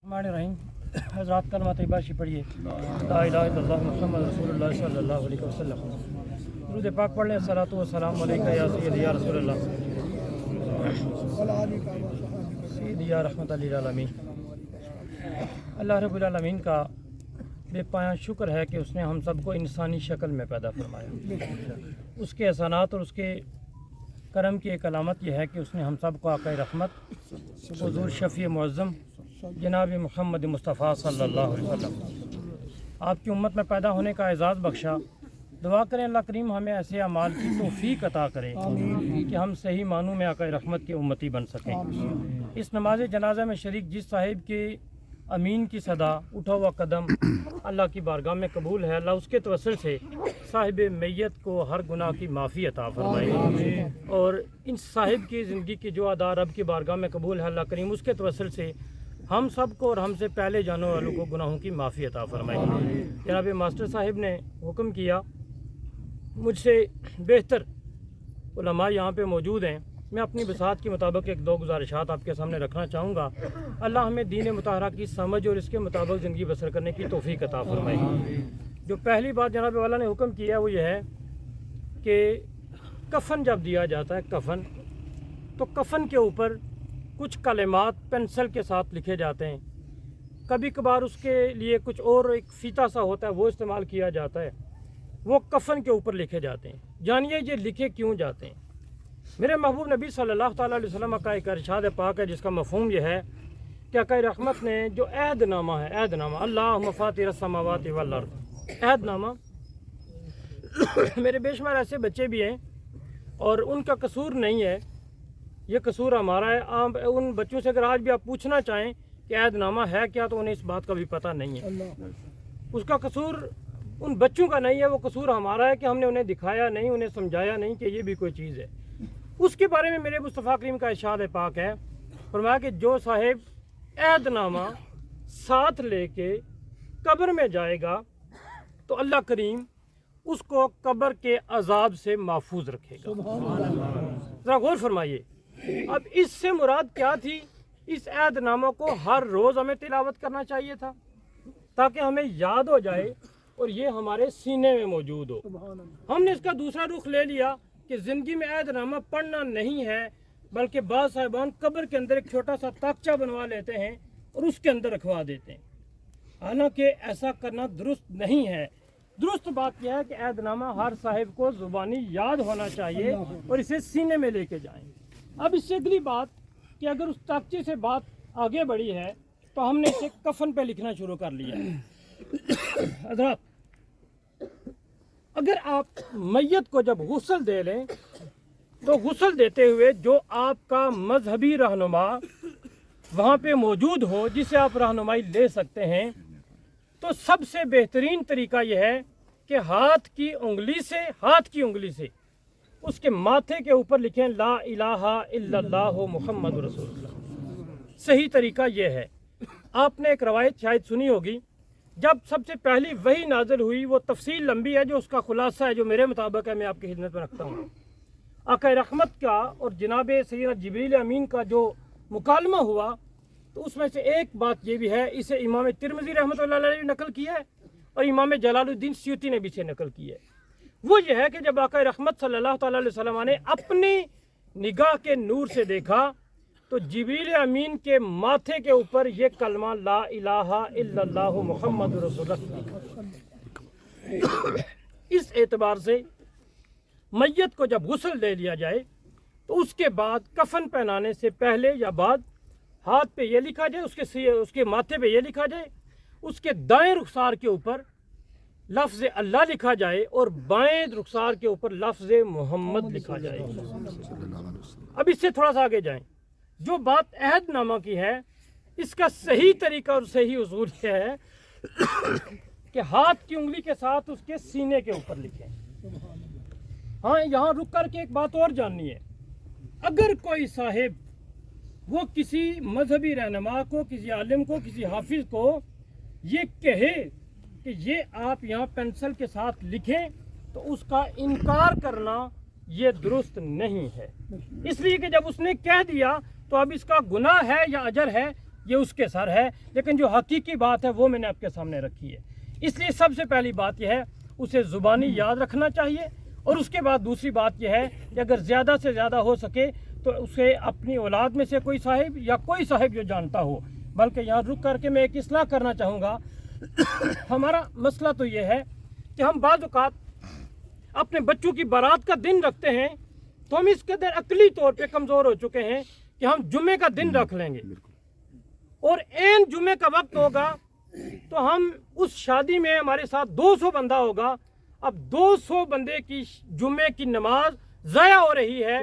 रहीम हज़रात कलमा तैयबा पढ़िए ला इलाहा इल्लल्लाह मुहम्मद रसूलुल्लाह सल्लल्लाहु अलैहि वसल्लम। दुरूद पाक पढ़ लें। सलातो व सलाम अलैका या सय्यदी या रसूलल्लाह सय्यदी या रहमतल लिल आलमीन। अल्लाह रब्बुल आलमीन का बेपाया शुक्र है कि उसने हम सबको इंसानी शक्ल में पैदा फरमाया। उसके एहसानात और उसके करम की एक अलामत यह है कि उसने हम सब को आक़ाए रहमत हुज़ूर शफ़ी मुअज़्ज़म जनाब मुहम्मद मुस्तफ़ा सल्लल्लाहु अलैहि वसल्लम आपकी उम्मत में पैदा होने का एज़ाज़ बख्शा। दुआ करें अल्लाह करीम हमें ऐसे अमाल की तौफ़ीक अता करे कि हम सही मानों में आक़ाए रहमत के उम्मती बन सकें। इस नमाज जनाजा में शरीक जिस साहिब के अमीन की सदा उठा हुआ कदम अल्लाह की बारगाह में कबूल है। अल्लाह उसके तवस्सुल से साहिब मैयत को हर गुनाह की माफ़ी अता फरमाए और इन साहिब की ज़िंदगी की जो अदा रब की बारगाह में कबूल है अल्लाह करीम उसके तवस्सुल से हम सब को और हमसे पहले जाने वालों को गुनाहों की माफ़ी अता फरमाए। जनाब मास्टर साहिब ने हुक्म किया, मुझसे बेहतर उलमा यहाँ पे मौजूद हैं, मैं अपनी बसात के मुताबिक एक दो गुजारिशात आपके सामने रखना चाहूँगा। अल्लाह हमें दीन मुताहरा की समझ और इसके मुताबिक ज़िंदगी बसर करने की तौफ़ीक अता फरमाए। जो पहली बात जनाब वाला ने हुक्म किया वो ये है कि कफ़न जब दिया जाता है कफ़न, तो कफ़न के ऊपर कुछ कलिमात पेंसिल के साथ लिखे जाते हैं। कभी कभार उसके लिए कुछ और एक फ़ीता सा होता है वो इस्तेमाल किया जाता है, वो कफ़न के ऊपर लिखे जाते हैं। जानिए ये लिखे क्यों जाते हैं। मेरे महबूब नबी सल्लल्लाहु अलैहि वसल्लम का एक इरशाद पाक है जिसका मफ़हूम यह है कि आक़ाए रहमत ने जो अहदनामा है, अहदनामा अल्लाहुम्मा फ़ातिरस समावाति वल अर्ज़, अहदनामा मेरे बेशुमार ऐसे बच्चे भी हैं और उनका कसूर नहीं है, ये कसूर हमारा है। आप उन बच्चों से अगर आज भी आप पूछना चाहें कि अहदनामा है क्या तो उन्हें इस बात का भी पता नहीं है। उसका कसूर उन बच्चों का नहीं है, वो कसूर हमारा है कि हमने उन्हें दिखाया नहीं, उन्हें समझाया नहीं कि ये भी कोई चीज़ है। उसके बारे में मेरे मुस्तफ़ा करीम का इरशाद पाक है, फरमाया कि जो साहिब अहदनामा साथ लेके कब्र में जाएगा तो अल्लाह करीम उसको कब्र के अजाब से महफूज रखेगा। ज़रा गौर फरमाइए, अब इससे मुराद क्या थी। इस अहदनामा को हर रोज़ हमें तिलावत करना चाहिए था ताकि हमें याद हो जाए और ये हमारे सीने में मौजूद हो। हमने इसका दूसरा रुख ले लिया कि ज़िंदगी में अहदनामा पढ़ना नहीं है, बल्कि बाज़ साहिबान कब्र के अंदर एक छोटा सा ताकचा बनवा लेते हैं और उसके अंदर रखवा देते हैं। हालांकि ऐसा करना दुरुस्त नहीं है। दुरुस्त बात यह है कि अहदनामा हर साहिब को ज़ुबानी याद होना चाहिए और इसे सीने में लेके जाएं। अब इससे अगली बात कि अगर उस ताकचे से बात आगे बढ़ी है तो हमने इसे कफन पे लिखना शुरू कर लिया है। हज़रात, अगर आप मैयत को जब गुस्ल दे लें तो गुस्ल देते हुए जो आपका मजहबी रहनुमा वहाँ पे मौजूद हो जिसे आप रहनुमाई ले सकते हैं, तो सबसे बेहतरीन तरीका यह है कि हाथ की उंगली से उसके माथे के ऊपर लिखें ला इलाहा इल्लल्लाहु मुहम्मद रसूलुल्लाह। सही तरीका यह है। आपने एक रवायत शायद सुनी होगी, जब सबसे पहली वही नाजिल हुई, वो तफसील लंबी है, जो उसका खुलासा है जो मेरे मुताबिक है मैं आपकी खिदमत में रखता हूँ। आक़ाए रहमत का और जनाब सैयदना जिब्रील अमीन का जो मुकालमा हुआ तो उसमें से एक बात ये भी है, इसे इमाम तिरमिज़ी रहमतुल्लाह अलैह ने नकल किया है और इमाम जलालुद्दीन सयूती ने भी इसे नकल की है। वो ये है कि जब आक़ाए रहमत सल्लल्लाहु अलैहि वसल्लम ने अपनी निगाह के नूर से देखा तो जिब्रील अमीन के माथे के ऊपर ये कलमा ला इलाहा इल्लल्लाहु मुहम्मद रसूलुल्लाह। इस एतबार से मैयत को जब गुस्ल दे लिया जाए तो उसके बाद कफन पहनाने से पहले या बाद हाथ पे ये लिखा जाए, उसके माथे पे ये लिखा जाए, उसके दाएं रुखसार के ऊपर लफ्ज़ अल्लाह लिखा जाए और बाएं रुखसार के ऊपर लफ्ज़ मोहम्मद लिखा जाए। अब इससे थोड़ा सा आगे जाएं। जो बात अहदनामा की है, इसका सही तरीका और सही उसूल यह है कि हाथ की उंगली के साथ उसके सीने के ऊपर लिखें। हाँ, यहाँ रुक कर के एक बात और जाननी है। अगर कोई साहिब वो किसी मजहबी रहनुमा को, किसी आलिम को, किसी हाफिज को ये कहे कि ये आप यहाँ पेंसिल के साथ लिखें, तो उसका इनकार करना ये दुरुस्त नहीं है। इसलिए कि जब उसने कह दिया तो अब इसका गुनाह है या अजर है یہ اس کے سر ہے، لیکن جو حقیقی بات ہے وہ میں نے آپ کے سامنے رکھی ہے۔ اس لیے سب سے پہلی بات یہ ہے اسے زبانی یاد رکھنا چاہیے، اور اس کے بعد دوسری بات یہ ہے کہ اگر زیادہ سے زیادہ ہو سکے تو اسے اپنی اولاد میں سے کوئی صاحب یا کوئی صاحب جو جانتا ہو، بلکہ یہاں رک کر کے میں ایک اصلاح کرنا چاہوں گا۔ ہمارا مسئلہ تو یہ ہے کہ ہم بعض اوقات اپنے بچوں کی بارات کا دن رکھتے ہیں تو ہم اس قدر عقلی طور پہ کمزور ہو چکے ہیں کہ ہم جمعے کا دن رکھ لیں گے، اور عین جمعے کا وقت ہوگا تو ہم اس شادی میں ہمارے ساتھ 200 بندہ ہوگا۔ اب 200 بندے کی جمعے کی نماز ضائع ہو رہی ہے،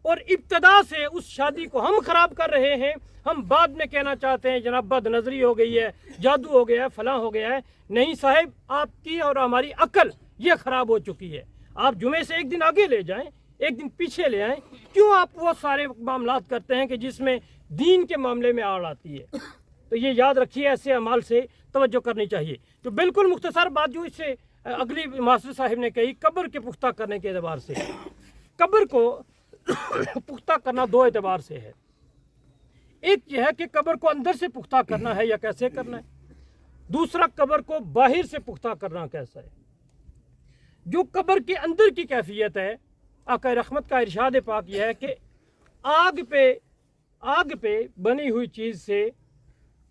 اور ابتدا سے اس شادی کو ہم خراب کر رہے ہیں۔ ہم بعد میں کہنا چاہتے ہیں جناب بد نظری ہو گئی ہے، جادو ہو گیا ہے، فلاں ہو گیا ہے۔ نہیں صاحب، آپ کی اور ہماری عقل یہ خراب ہو چکی ہے۔ آپ جمعے سے ایک دن آگے لے جائیں، ایک دن پیچھے لے آئیں، کیوں آپ وہ سارے معاملات کرتے ہیں کہ جس میں دین کے معاملے میں آڑ آتی ہے؟ تو یہ یاد رکھیے، ایسے اعمال سے توجہ کرنی چاہیے۔ تو بالکل مختصر بات جو اس سے اگلی ماسٹر صاحب نے کہی، قبر کے پختہ کرنے کے اعتبار سے، قبر کو پختہ کرنا دو اعتبار سے ہے۔ ایک یہ ہے کہ قبر کو اندر سے پختہ کرنا ہے یا کیسے کرنا ہے، دوسرا قبر کو باہر سے پختہ کرنا کیسا ہے۔ جو قبر کے اندر کی کیفیت ہے، آقا رحمت کا ارشاد پاک یہ ہے کہ آگ پہ بنی ہوئی چیز سے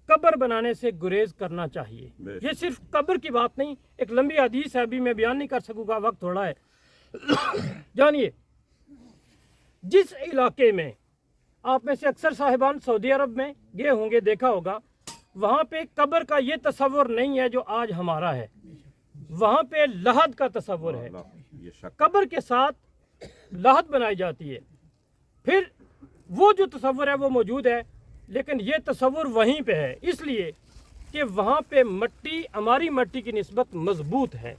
قبر بنانے سے گریز کرنا چاہیے۔ یہ صرف قبر کی بات نہیں، ایک لمبی حدیث ہے، ابھی میں بیان نہیں کر سکوں گا، وقت تھوڑا ہے۔ جانیے، جس علاقے میں آپ میں سے اکثر صاحبان سعودی عرب میں گئے ہوں گے، دیکھا ہوگا، وہاں پہ قبر کا یہ تصور نہیں ہے جو آج ہمارا ہے، وہاں پہ لحد کا تصور ہے۔ قبر کے ساتھ لحد بنائی جاتی ہے، پھر وہ جو تصور ہے وہ موجود ہے، لیکن یہ تصور وہیں پہ ہے، اس لیے کہ وہاں پہ مٹی ہماری مٹی کی نسبت مضبوط ہے،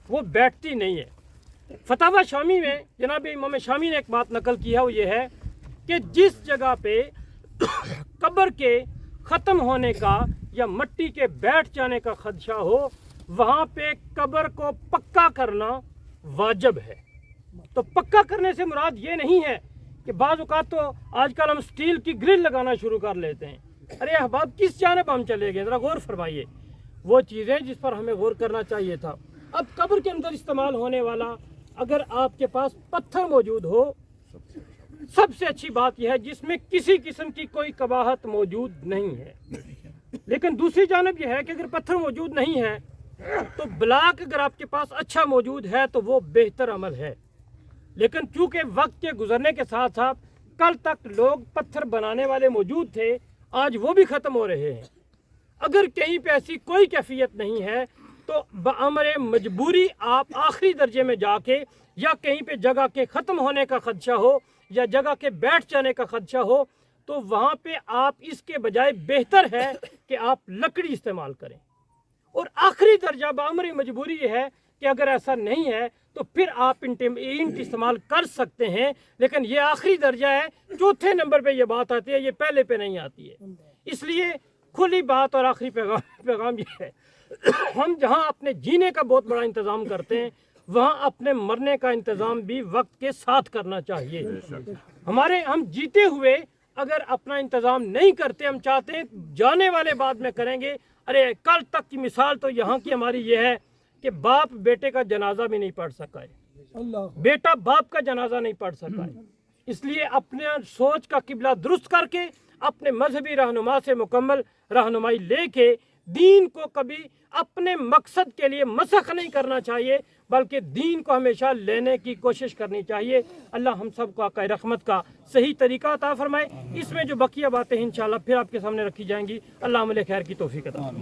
وہ بیٹھتی نہیں ہے۔ فتاوی شامی میں جناب امام شامی نے ایک بات نقل کی ہے، وہ یہ ہے کہ جس جگہ پہ قبر کے ختم ہونے کا یا مٹی کے بیٹھ جانے کا خدشہ ہو، وہاں پہ قبر کو پکا کرنا واجب ہے۔ تو پکا کرنے سے مراد یہ نہیں ہے کہ بعض اوقات تو آج کل ہم سٹیل کی گرل لگانا شروع کر لیتے ہیں۔ ارے احباب، کس جانب ہم چلے گئے؟ ذرا غور فرمائیے، وہ چیزیں جس پر ہمیں غور کرنا چاہیے تھا۔ اب قبر کے اندر استعمال ہونے والا، اگر آپ کے پاس پتھر موجود ہو، سب سے اچھی بات یہ ہے جس میں کسی قسم کی کوئی قباحت موجود نہیں ہے۔ لیکن دوسری جانب یہ ہے کہ اگر پتھر موجود نہیں ہے تو بلاک اگر آپ کے پاس اچھا موجود ہے تو وہ بہتر عمل ہے۔ لیکن چونکہ وقت کے گزرنے کے ساتھ ساتھ کل تک لوگ پتھر بنانے والے موجود تھے، آج وہ بھی ختم ہو رہے ہیں۔ اگر کہیں پہ ایسی کوئی کیفیت نہیں ہے تو بامر مجبوری آپ آخری درجے میں جا کے، یا کہیں پہ جگہ کے ختم ہونے کا خدشہ ہو یا جگہ کے بیٹھ جانے کا خدشہ ہو، تو وہاں پہ آپ اس کے بجائے بہتر ہے کہ آپ لکڑی استعمال کریں۔ اور آخری درجہ بامر مجبوری یہ ہے کہ اگر ایسا نہیں ہے تو پھر آپ اینٹ استعمال کر سکتے ہیں، لیکن یہ آخری درجہ ہے۔ چوتھے نمبر پہ یہ بات آتی ہے، یہ پہلے پہ نہیں آتی ہے۔ اس لیے کھلی بات اور آخری پیغام یہ ہے، ہم جہاں اپنے جینے کا بہت بڑا انتظام کرتے ہیں، وہاں اپنے مرنے کا انتظام بھی وقت کے ساتھ کرنا چاہیے۔ ہم جیتے ہوئے اگر اپنا انتظام نہیں کرتے، ہم چاہتے ہیں جانے والے بعد میں کریں گے۔ ارے کل تک کی مثال تو یہاں کی ہماری یہ ہے کہ باپ بیٹے کا جنازہ بھی نہیں پڑھ سکا ہے، بیٹا باپ کا جنازہ نہیں پڑھ سکا ہے۔ اس لیے اپنے سوچ کا قبلہ درست کر کے، اپنے مذہبی رہنما سے مکمل رہنمائی لے کے، دین کو کبھی اپنے مقصد کے لیے مسخ نہیں کرنا چاہیے، بلکہ دین کو ہمیشہ لینے کی کوشش کرنی چاہیے۔ اللہ ہم سب کو آقا رحمت کا صحیح طریقہ عطا فرمائے۔ اس میں جو بقیہ باتیں انشاءاللہ پھر آپ کے سامنے رکھی جائیں گی۔ اللہ عمل خیر کی توفیق عطا فرمائے۔